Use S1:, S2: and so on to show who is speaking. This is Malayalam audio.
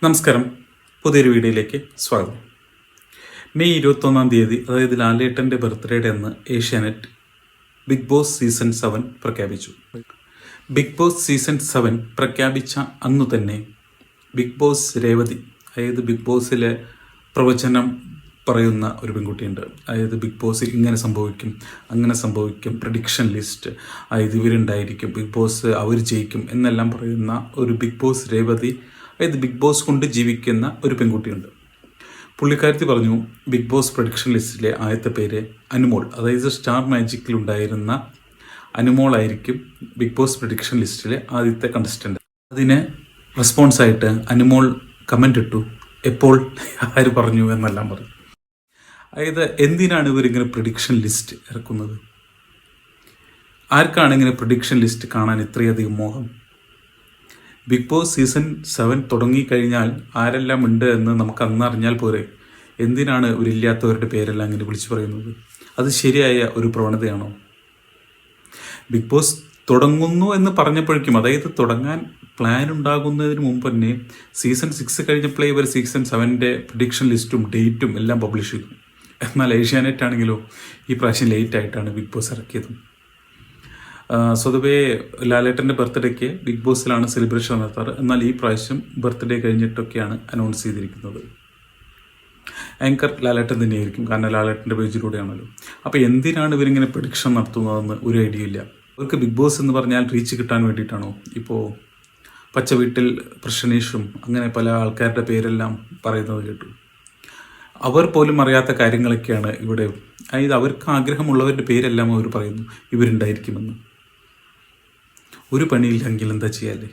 S1: നമസ്കാരം, പുതിയൊരു വീഡിയോയിലേക്ക് സ്വാഗതം. മെയ് 21-ാം തീയതി, അതായത് ലാലേട്ടൻ്റെ ബർത്ത്ഡേയുടെ അന്ന് ഏഷ്യാനെറ്റ് ബിഗ് ബോസ് സീസൺ 7 പ്രഖ്യാപിച്ചു. ബിഗ് ബോസ് സീസൺ 7 പ്രഖ്യാപിച്ച അന്നു തന്നെ ബിഗ് ബോസ് രേവതി, അതായത് ബിഗ് ബോസിലെ പ്രവചനം പറയുന്ന ഒരു പെൺകുട്ടിയുണ്ട്. അതായത് ബിഗ് ബോസിൽ ഇങ്ങനെ സംഭവിക്കും, അങ്ങനെ സംഭവിക്കും, പ്രഡിക്ഷൻ ലിസ്റ്റ്, അതായത് ഇവരുണ്ടായിരിക്കും, ബിഗ് ബോസ് അവർ ജയിക്കും എന്നെല്ലാം പറയുന്ന ഒരു ബിഗ് ബോസ് രേവതി, അതായത് ബിഗ് ബോസ് കൊണ്ട് ജീവിക്കുന്ന ഒരു പെൺകുട്ടിയുണ്ട്. പുള്ളിക്കാരത്തി പറഞ്ഞു, ബിഗ് ബോസ് പ്രഡിക്ഷൻ ലിസ്റ്റിലെ ആദ്യത്തെ പേര് അനുമോൾ, അതായത് സ്റ്റാർ മാജിക്കിലുണ്ടായിരുന്ന അനുമോളായിരിക്കും ബിഗ് ബോസ് പ്രഡിക്ഷൻ ലിസ്റ്റിലെ ആദ്യത്തെ കണ്ടസ്റ്റൻ്റ്. അതിന് റെസ്പോൺസായിട്ട് അനുമോൾ കമൻ്റ് ഇട്ടു, എപ്പോൾ ആര് പറഞ്ഞു എന്നെല്ലാം പറഞ്ഞു. അതായത് എന്തിനാണ് ഇവരിങ്ങനെ പ്രഡിക്ഷൻ ലിസ്റ്റ് ഇറക്കുന്നത്? ആർക്കാണ് ഇങ്ങനെ പ്രഡിക്ഷൻ ലിസ്റ്റ് കാണാൻ ഇത്രയധികം മോഹം? ബിഗ് ബോസ് സീസൺ 7 തുടങ്ങിക്കഴിഞ്ഞാൽ ആരെല്ലാം ഉണ്ട് എന്ന് നമുക്ക് അന്നറിഞ്ഞാൽ പോരെ. എന്തിനാണ് ഇവരില്ലാത്തവരുടെ പേരെല്ലാം ഇങ്ങനെ വിളിച്ചു പറയുന്നത്? അത് ശരിയായ ഒരു പ്രവണതയാണോ? ബിഗ് ബോസ് തുടങ്ങുന്നു എന്ന് പറഞ്ഞപ്പോഴേക്കും, അതായത് തുടങ്ങാൻ പ്ലാൻ ഉണ്ടാകുന്നതിന് മുമ്പ് തന്നെ സീസൺ 6 കഴിഞ്ഞപ്പോഴേ ഇവർ സീസൺ 7ൻ്റെ പ്രഡിക്ഷൻ ലിസ്റ്റും ഡേറ്റും എല്ലാം പബ്ലിഷ് ചെയ്തു. എന്നാൽ ഏഷ്യാനെറ്റ് ആണെങ്കിലോ ഈ പ്രാവശ്യം ലേറ്റായിട്ടാണ് ബിഗ് ബോസ് ഇറക്കിയത്. സ്വതവേ ലാലേട്ടൻ്റെ ബർത്ത്ഡേക്ക് ബിഗ് ബോസിലാണ് സെലിബ്രേഷൻ നടത്താറ്. എന്നാൽ ഈ പ്രാവശ്യം ബർത്ത്ഡേ കഴിഞ്ഞിട്ടൊക്കെയാണ് അനൗൺസ് ചെയ്തിരിക്കുന്നത്. ആങ്കർ ലാലേട്ടൻ തന്നെയായിരിക്കും, കാരണം ലാലേട്ടൻ്റെ പേജിലൂടെയാണല്ലോ. അപ്പോൾ എന്തിനാണ് ഇവരിങ്ങനെ പ്രഡിക്ഷൻ നടത്തുന്നതെന്ന് ഒരു ഐഡിയ ഇല്ല. അവർക്ക് ബിഗ് ബോസ് എന്ന് പറഞ്ഞാൽ റീച്ച് കിട്ടാൻ വേണ്ടിയിട്ടാണോ? ഇപ്പോൾ പച്ച വീട്ടിൽ പ്രശ്നേഷും അങ്ങനെ പല ആൾക്കാരുടെ പേരെല്ലാം പറയുന്നത് കേട്ടു. അവർ പോലും അറിയാത്ത കാര്യങ്ങളൊക്കെയാണ് ഇവിടെ. അതായത് അവർക്ക് ആഗ്രഹമുള്ളവരുടെ പേരെല്ലാം അവർ പറയുന്നു ഇവരുണ്ടായിരിക്കുമെന്ന്. ഒരു പണിയില്ലെങ്കിൽ എന്താ ചെയ്യാല്ലേ?